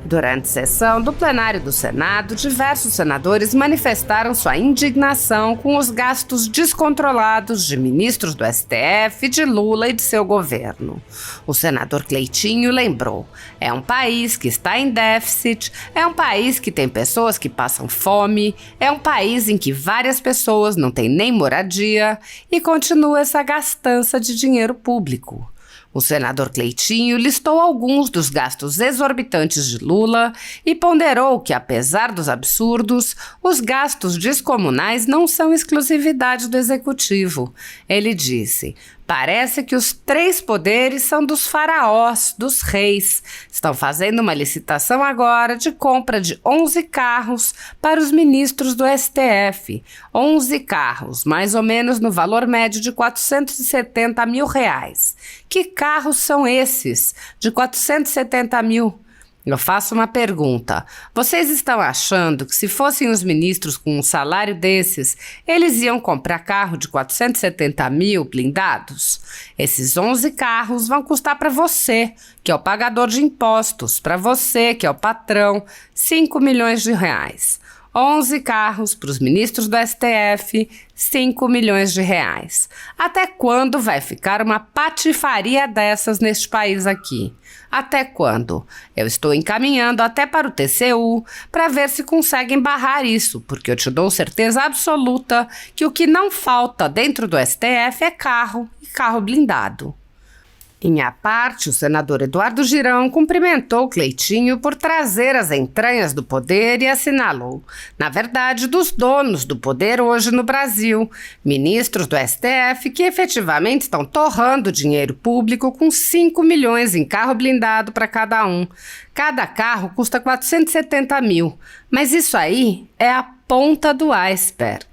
Durante sessão do plenário do Senado, diversos senadores manifestaram sua indignação com os gastos descontrolados de ministros do STF, de Lula e de seu governo. O senador Cleitinho lembrou: é um país que está em déficit, é um país que tem pessoas que passam fome, é um país em que várias pessoas não têm nem moradia e continua essa gastança de dinheiro público. O senador Cleitinho listou alguns dos gastos exorbitantes de Lula e ponderou que, apesar dos absurdos, os gastos descomunais não são exclusividade do executivo. Ele disse: parece que os 3 poderes são dos faraós, dos reis. Estão fazendo uma licitação agora de compra de 11 carros para os ministros do STF. 11 carros, mais ou menos no valor médio de R$470 mil. Que carros são esses de 470 mil? Eu faço uma pergunta. Vocês estão achando que se fossem os ministros com um salário desses, eles iam comprar carro de 470 mil blindados? Esses 11 carros vão custar para você, que é o pagador de impostos, para você, que é o patrão, R$5 milhões. 11 carros para os ministros do STF, R$5 milhões. Até quando vai ficar uma patifaria dessas neste país aqui? Até quando? Eu estou encaminhando até para o TCU para ver se conseguem barrar isso, porque eu te dou certeza absoluta que o que não falta dentro do STF é carro e carro blindado. Em à parte, o senador Eduardo Girão cumprimentou Cleitinho por trazer as entranhas do poder e assinalou, na verdade, dos donos do poder hoje no Brasil, ministros do STF que efetivamente estão torrando dinheiro público com 5 milhões em carro blindado para cada um. Cada carro custa 470 mil, mas isso aí é a ponta do iceberg.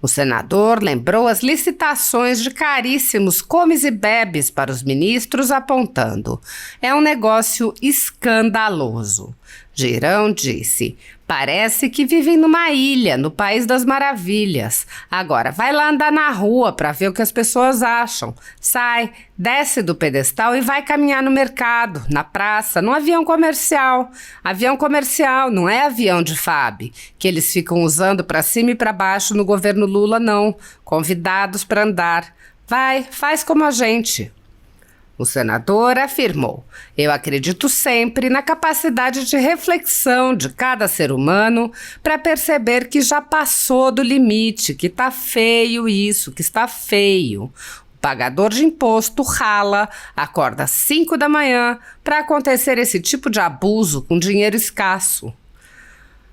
O senador lembrou as licitações de caríssimos comes e bebes para os ministros, apontando: é um negócio escandaloso. Girão disse: parece que vivem numa ilha, no País das Maravilhas. Agora, vai lá andar na rua para ver o que as pessoas acham. Sai, desce do pedestal e vai caminhar no mercado, na praça, num avião comercial. Avião comercial, não é avião de FAB, que eles ficam usando para cima e para baixo no governo Lula, não. Convidados para andar. Vai, faz como a gente. O senador afirmou: eu acredito sempre na capacidade de reflexão de cada ser humano para perceber que já passou do limite, que está feio isso, que está feio. O pagador de imposto rala, acorda às 5 da manhã para acontecer esse tipo de abuso com dinheiro escasso.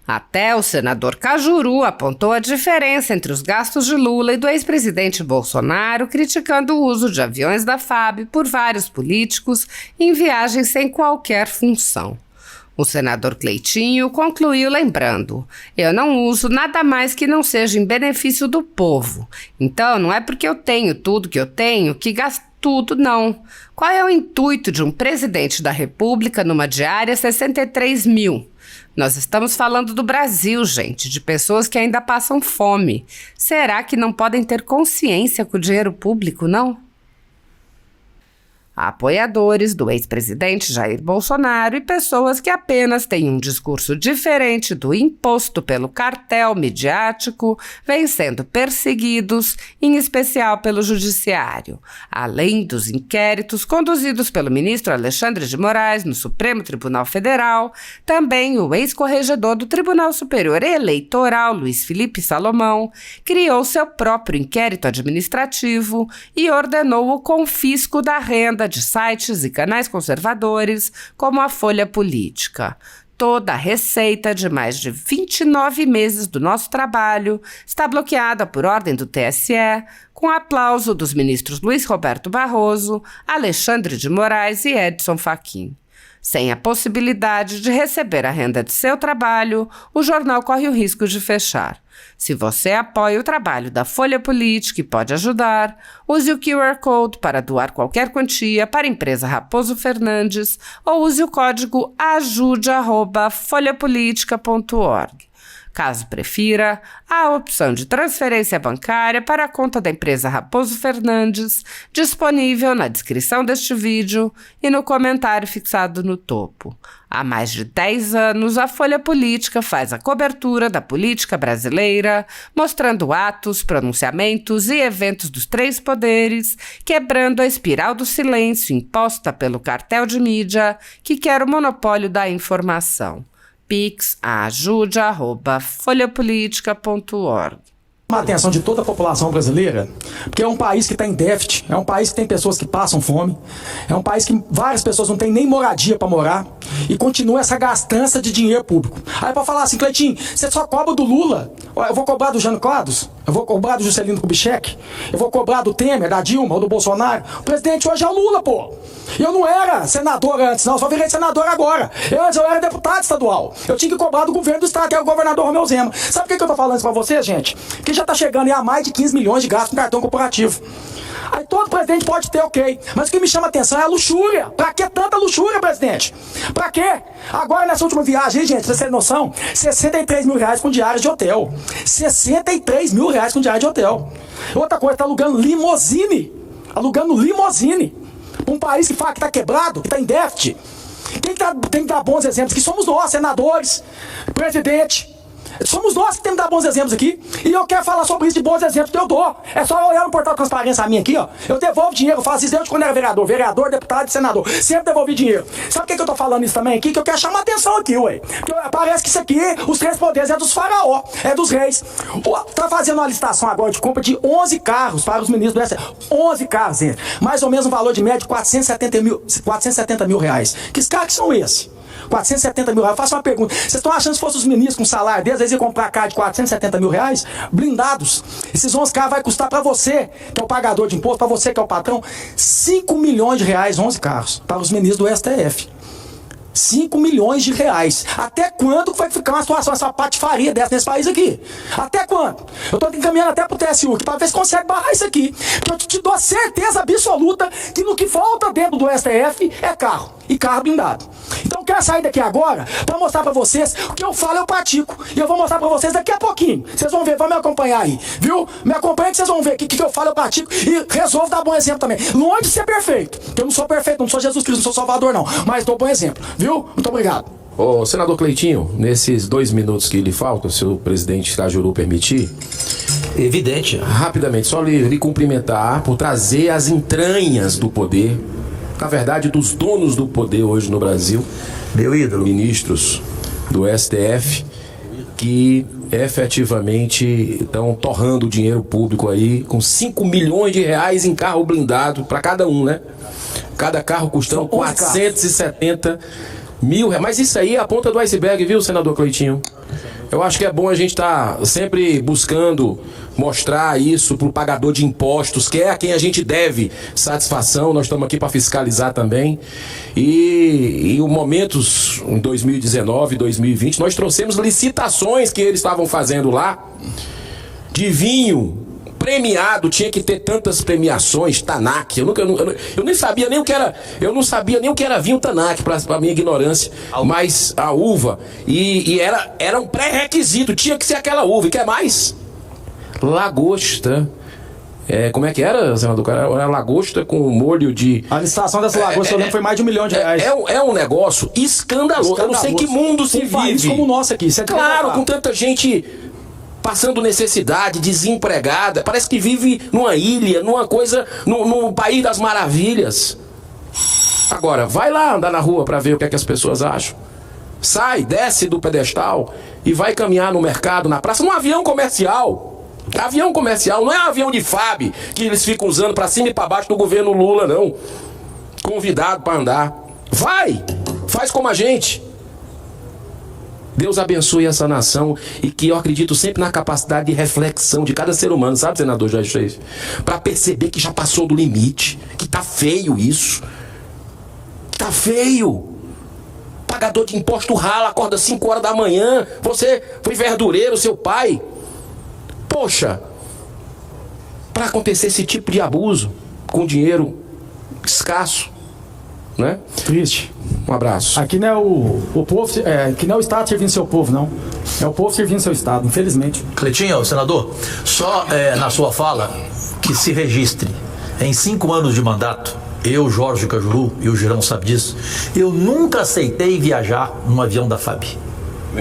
Até o senador Cajuru apontou a diferença entre os gastos de Lula e do ex-presidente Bolsonaro, criticando o uso de aviões da FAB por vários políticos em viagens sem qualquer função. O senador Cleitinho concluiu lembrando: eu não uso nada mais que não seja em benefício do povo. Então não é porque eu tenho tudo que eu tenho que gasto tudo, não. Qual é o intuito de um presidente da República numa diária 63 mil? Nós estamos falando do Brasil, gente, de pessoas que ainda passam fome. Será que não podem ter consciência com o dinheiro público, não? Apoiadores do ex-presidente Jair Bolsonaro e pessoas que apenas têm um discurso diferente do imposto pelo cartel midiático vêm sendo perseguidos, em especial pelo judiciário. Além dos inquéritos conduzidos pelo ministro Alexandre de Moraes no Supremo Tribunal Federal, também o ex-corregedor do Tribunal Superior Eleitoral, Luiz Felipe Salomão, criou seu próprio inquérito administrativo e ordenou o confisco da renda de sites e canais conservadores, como a Folha Política. Toda a receita de mais de 29 meses do nosso trabalho está bloqueada por ordem do TSE, com aplauso dos ministros Luiz Roberto Barroso, Alexandre de Moraes e Edson Fachin. Sem a possibilidade de receber a renda de seu trabalho, o jornal corre o risco de fechar. Se você apoia o trabalho da Folha Política e pode ajudar, use o QR Code para doar qualquer quantia para a empresa Raposo Fernandes ou use o código ajude@folhapolitica.org. Caso prefira, há a opção de transferência bancária para a conta da empresa Raposo Fernandes, disponível na descrição deste vídeo e no comentário fixado no topo. Há mais de 10 anos, a Folha Política faz a cobertura da política brasileira, mostrando atos, pronunciamentos e eventos dos três poderes, quebrando a espiral do silêncio imposta pelo cartel de mídia que quer o monopólio da informação. Pix a ajude@folhapolitica.org. A atenção de toda a população brasileira, porque é um país que está em déficit, é um país que tem pessoas que passam fome, é um país que várias pessoas não têm nem moradia para morar e continua essa gastança de dinheiro público. Aí para falar assim, Cleitinho, você só cobra do Lula, eu vou cobrar do Jânio Quadros, eu vou cobrar do Juscelino Kubitschek, eu vou cobrar do Temer, da Dilma ou do Bolsonaro. O presidente hoje é o Lula, pô. Eu não era senador antes, não, só virei senador agora. Antes eu era deputado estadual. Eu tinha que cobrar do governo do estado, que era o governador Romeu Zema. Sabe por que eu tô falando isso pra vocês, gente? Que já tá chegando a mais de 15 milhões de gastos com cartão corporativo. Aí todo presidente pode ter, ok. Mas o que me chama a atenção é a luxúria. Pra que tanta luxúria, presidente? Pra quê? Agora, nessa última viagem, aí, gente, pra vocês terem noção, 63 mil reais com diária de hotel. 63 mil reais com diária de hotel. Outra coisa, tá alugando limousine. Alugando limousine. Um país que fala que tá quebrado, que tá em déficit. Quem tem que dar bons exemplos? Que somos nós, senadores, presidente. Somos nós que temos que dar bons exemplos aqui. E eu quero falar sobre isso de bons exemplos que eu dou. É só olhar no portal Transparência minha aqui, ó. Eu devolvo dinheiro, eu faço isso desde quando era vereador, deputado e senador. Sempre devolvi dinheiro. Sabe por que eu tô falando isso também aqui? Que eu quero chamar a atenção aqui, ué. Porque parece que isso aqui, os três poderes, é dos faraó, é dos reis. Tá fazendo uma licitação agora de compra de 11 carros para os ministros do STF. 11 carros, gente. Mais ou menos um valor de média de 470 mil reais. Que carros são esses? 470 mil reais. Eu faço uma pergunta. Vocês estão achando que se fossem os ministros com salário deles, eles iam comprar carro de 470 mil reais? Blindados. Esses 11 carros vai custar para você, que é o pagador de imposto, para você que é o patrão, 5 milhões de reais, 11 carros, para os ministros do STF. 5 milhões de reais. Até quando vai ficar uma situação, essa patifaria dessa nesse país aqui? Até quando? Eu tô encaminhando até pro TSU aqui, pra ver se consegue barrar isso aqui. Porque eu te dou certeza absoluta que no que falta dentro do STF é carro. E carro blindado. Então eu quero sair daqui agora pra mostrar pra vocês o que eu falo, eu pratico. E eu vou mostrar pra vocês daqui a pouquinho. Vocês vão ver, vão me acompanhar aí. Viu? Me acompanha que vocês vão ver o que eu falo, eu pratico. E resolvo dar bom exemplo também. Longe de ser perfeito. Eu não sou perfeito, não sou Jesus Cristo, não sou Salvador não. Mas dou bom exemplo. Viu? Muito obrigado. Ô, senador Cleitinho, nesses 2 minutos que lhe faltam, se o presidente Cajuru permitir... Evidente. Rapidamente, só lhe cumprimentar por trazer as entranhas do poder, na verdade, dos donos do poder hoje no Brasil. Meu ídolo. Ministros do STF, que efetivamente estão torrando o dinheiro público aí, com 5 milhões de reais em carro blindado para cada um, né? Cada carro custando 470 mil reais. Mas isso aí é a ponta do iceberg, viu, senador Cleitinho? Eu acho que é bom a gente estar sempre buscando mostrar isso para o pagador de impostos, que é a quem a gente deve satisfação. Nós estamos aqui para fiscalizar também. E em momentos, em 2019, 2020, nós trouxemos licitações que eles estavam fazendo lá de vinho premiado, tinha que ter tantas premiações, Tanac. Eu nem sabia nem o que era, eu não sabia nem o que era vinho Tanac, para minha ignorância, mas a uva, e era um pré-requisito, tinha que ser aquela uva. E quer mais? Lagosta. Como é que era, senador? Era lagosta com molho de... A licitação dessa lagosta, eu lembro, foi mais de 1 milhão de reais. É um negócio escandaloso. Eu não sei que mundo se vive. Um país como o nosso aqui. Claro, com tanta gente passando necessidade, desempregada, parece que vive numa ilha, numa coisa, no país das maravilhas. Agora, vai lá andar na rua para ver o que é que as pessoas acham. Sai, desce do pedestal e vai caminhar no mercado, na praça, num avião comercial. Avião comercial, não é um avião de FAB que eles ficam usando para cima e para baixo do governo Lula, não. Convidado para andar. Vai, faz como a gente. Deus abençoe essa nação e que eu acredito sempre na capacidade de reflexão de cada ser humano, sabe, senador Jorge Freire? Para perceber que já passou do limite, que tá feio isso. Tá feio. Pagador de imposto rala, acorda 5 horas da manhã, você foi verdureiro, seu pai. Poxa, para acontecer esse tipo de abuso com dinheiro escasso, né? Triste. Um abraço. Aqui não é o povo, aqui não é o Estado servindo seu povo, não. É o povo servindo seu Estado, infelizmente. Cleitinho, senador, só na sua fala que se registre, em 5 anos de mandato, eu, Jorge Cajuru, e o Girão sabe disso, eu nunca aceitei viajar num avião da FAB.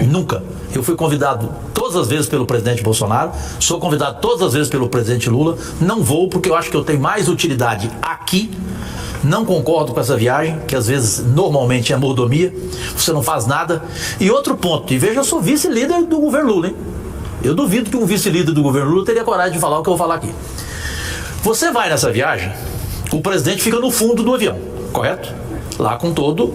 Nunca. Eu fui convidado todas as vezes pelo presidente Bolsonaro, sou convidado todas as vezes pelo presidente Lula, não vou porque eu acho que eu tenho mais utilidade aqui. Não concordo com essa viagem, que às vezes normalmente é mordomia, você não faz nada. E outro ponto, e veja, eu sou vice-líder do governo Lula, hein? Eu duvido que um vice-líder do governo Lula teria coragem de falar o que eu vou falar aqui. Você vai nessa viagem, o presidente fica no fundo do avião, correto? Lá com todo,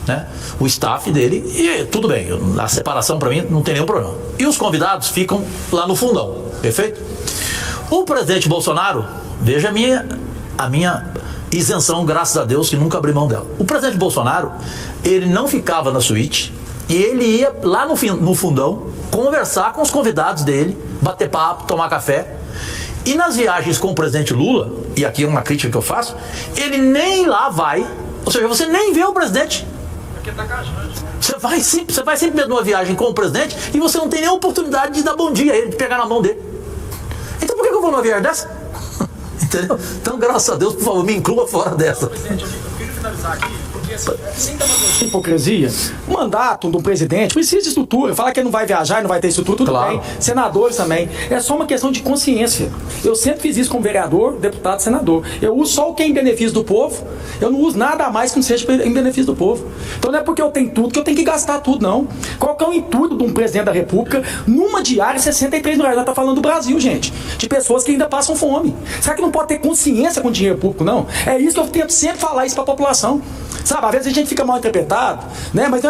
né, o staff dele, e tudo bem, a separação para mim não tem nenhum problema. E os convidados ficam lá no fundão, perfeito? O presidente Bolsonaro, veja a minha isenção, graças a Deus, que nunca abri mão dela. O presidente Bolsonaro, ele não ficava na suíte e ele ia lá no fundão conversar com os convidados dele, bater papo, tomar café. E nas viagens com o presidente Lula, e aqui é uma crítica que eu faço, ele nem lá vai, ou seja, você nem vê o presidente. Você vai sempre mesmo numa viagem com o presidente e você não tem nem a oportunidade de dar bom dia a ele, de pegar na mão dele. Então por que eu vou numa viagem dessa? Entendeu? Então, graças a Deus, por favor, me inclua fora dessa. Presidente, eu queria finalizar aqui, porque sem hipocrisia, o mandato do presidente precisa de estrutura. Fala que ele não vai viajar, não vai ter estrutura, tudo claro. bem. Senadores também. É só uma questão de consciência. Eu sempre fiz isso como vereador, deputado, senador. Eu uso só o que é em benefício do povo. Eu não uso nada a mais que não seja em benefício do povo. Então não é porque eu tenho tudo que eu tenho que gastar tudo, não. Qual que é o intuito de um presidente da República numa diária R$63 mil? Nós estamos falando do Brasil, gente. De pessoas que ainda passam fome. Será que não pode ter consciência com dinheiro público, não? É isso que eu tento sempre falar isso para a população. Sabe, às vezes a gente fica mal interpretado, né? Mas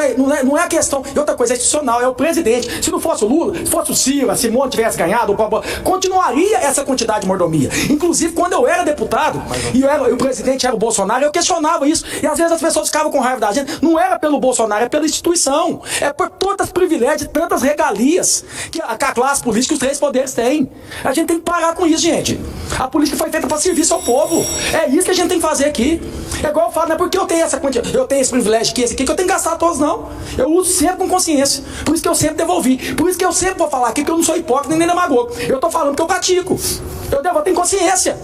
não é a questão. E outra coisa, é institucional, é o presidente. Se não fosse o Lula, se fosse o Ciro, a Simone tivesse ganhado, continuaria essa quantidade de mordomia. Inclusive, quando eu era deputado e o presidente era o Bolsonaro, eu questionava isso. E às vezes as pessoas ficavam com raiva da gente. Não era pelo Bolsonaro, é pela instituição. É por todas as privilégios, tantas regalias que a classe política e os 3 poderes têm. A gente tem que parar com isso, gente. A política foi feita para serviço ao povo. É isso que a gente tem que fazer aqui. É igual eu falo, não é porque eu tenho esse privilégio aqui, esse aqui, que eu tenho que gastar todos, não. Eu uso sempre com consciência. Por isso que eu sempre devolvi. Por isso que eu sempre vou falar aqui que eu não sou hipócrita nem demagogo. Eu tô falando que eu pratico. Eu tenho consciência.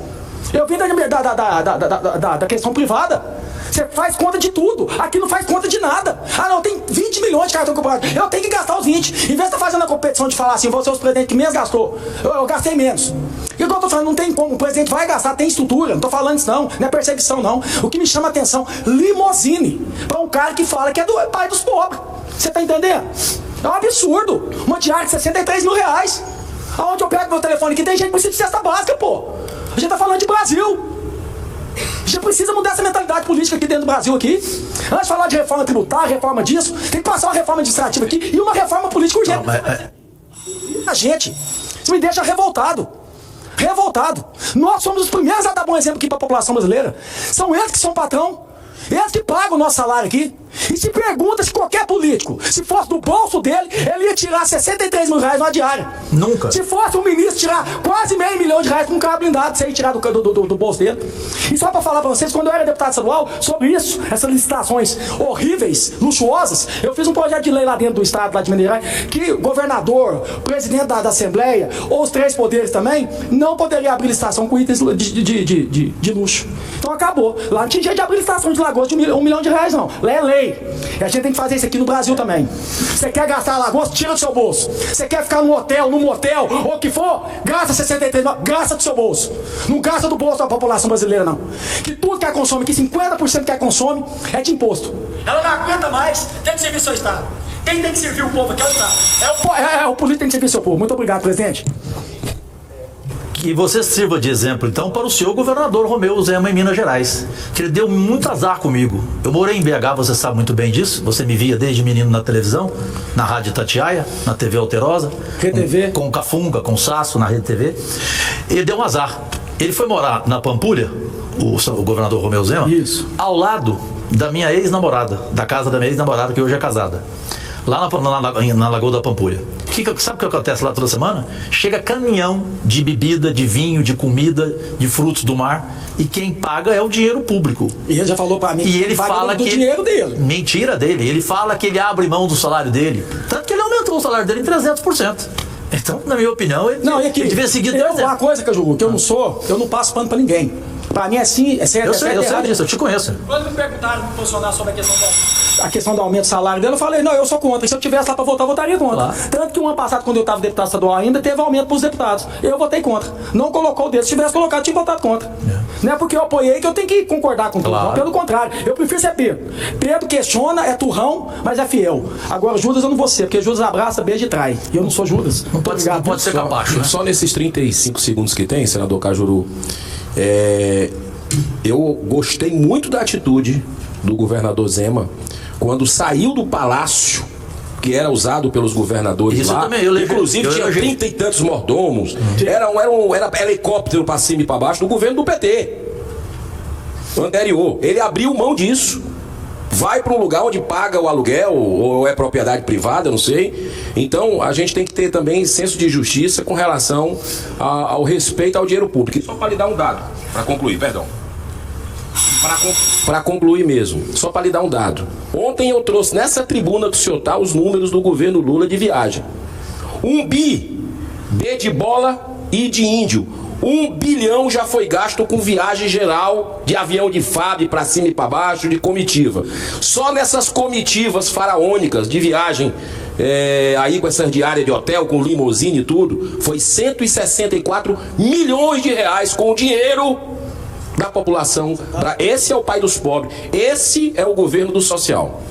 Eu vim da questão privada. Você faz conta de tudo. Aqui não faz conta de nada. Ah, não, tem 20 milhões de cartão corporativo. Eu tenho que gastar os 20. Em vez de estar fazendo a competição de falar assim, você é os presidentes que menos gastou, eu gastei menos. E igual eu tô falando, não tem como. O presidente vai gastar, tem estrutura. Não tô falando isso, não. Não é perseguição, não. O que me chama a atenção, limousine para um cara que fala que é do pai dos pobres. Você tá entendendo? É um absurdo. Uma diária de R$63 mil. Aonde eu pego meu telefone aqui, tem gente que precisa de cesta básica, pô. A gente tá falando de Brasil. A gente precisa mudar essa mentalidade política aqui dentro do Brasil aqui. Antes de falar de reforma tributária, reforma disso, tem que passar uma reforma administrativa aqui e uma reforma política urgente. A gente, isso me deixa revoltado. Revoltado. Nós somos os primeiros a dar bom exemplo aqui para a população brasileira. São eles que são patrão. Eles que pagam o nosso salário aqui. E se pergunta se qualquer político, se fosse do bolso dele, ele ia tirar R$63 mil numa diária. Nunca. Se fosse um ministro tirar quase R$500 mil com um carro blindado, você ia tirar do bolso dele. E só para falar para vocês, quando eu era deputado estadual, sobre isso, essas licitações horríveis, luxuosas, eu fiz um projeto de lei lá dentro do estado, lá de Minas Gerais, que o governador, o presidente da Assembleia, ou os 3 poderes também, não poderia abrir licitação com itens de luxo. Então acabou. Lá não tinha jeito de abrir licitação de lagosta de R$1 milhão, não. Lá é lei. E a gente tem que fazer isso aqui no Brasil também. Você quer gastar a lagosta, tira do seu bolso. Você quer ficar num hotel, num motel, ou o que for, gasta 63, gasta do seu bolso. Não gasta do bolso da população brasileira, não. Que tudo que ela consome, que 50% que ela consome é de imposto. Ela não aguenta mais, tem que servir seu Estado. Quem tem que servir o povo aqui é o Estado. O político que tem que servir seu povo. Muito obrigado, presidente. Que você sirva de exemplo, então, para o senhor governador Romeu Zema em Minas Gerais, que ele deu muito azar comigo. Eu morei em BH, você sabe muito bem disso. Você me via desde menino na televisão, na Rádio Itatiaia, na TV Alterosa, RTV. com Cafunga, com Sasso, na Rede TV. Ele deu um azar. Ele foi morar na Pampulha, o governador Romeu Zema, isso, ao lado da minha ex-namorada, da casa da minha ex-namorada, que hoje é casada, lá na Lagoa da Pampulha. Sabe o que acontece lá toda semana? Chega caminhão de bebida, de vinho, de comida, de frutos do mar, e quem paga é o dinheiro público. E ele já falou pra mim e ele fala do que dinheiro dele. Mentira dele. Ele fala que ele abre mão do salário dele. Tanto que ele aumentou aumentou o salário dele em 300%. Então, na minha opinião, ele devia seguir uma coisa, Cajuru, que eu não passo pano pra ninguém. Pra mim é assim, é certo. Eu sei disso, eu te conheço. Quando me perguntaram me posicionar sobre a questão do aumento do salário dele, eu falei, não, eu sou contra. E se eu tivesse lá pra votar, eu votaria contra. Claro. Tanto que o ano passado, quando eu estava deputado estadual ainda, teve aumento pros deputados. Eu votei contra. Não colocou o dedo. Se tivesse colocado, eu tinha votado contra. Não é porque eu apoiei que eu tenho que concordar com tudo. Claro. Não, pelo contrário, eu prefiro ser Pedro. Pedro questiona, é turrão, mas é fiel. Agora, Judas eu não vou ser, porque Judas abraça, beija e trai. E eu não sou Judas. Não pode ser capacho, né? Só nesses 35 segundos que tem, senador Cajuru, eu gostei muito da atitude do governador Zema quando saiu do palácio que era usado pelos governadores. Isso lá. Também, inclusive tinha 30 e tantos mordomos. Era helicóptero para cima e para baixo do governo do PT anterior. Ele abriu mão disso. Vai para um lugar onde paga o aluguel ou é propriedade privada, não sei. Então a gente tem que ter também senso de justiça com relação ao respeito ao dinheiro público. Só para lhe dar um dado, para concluir, perdão. Para concluir mesmo, só para lhe dar um dado. Ontem eu trouxe nessa tribuna que o senhor está os números do governo Lula de viagem. 1 bi, B de bola e de índio. 1 bilhão já foi gasto com viagem geral de avião de FAB para cima e para baixo, de comitiva. Só nessas comitivas faraônicas de viagem, aí com essas diárias de hotel, com limousine e tudo, foi 164 milhões de reais com o dinheiro da população. Esse é o pai dos pobres. Esse é o governo do social.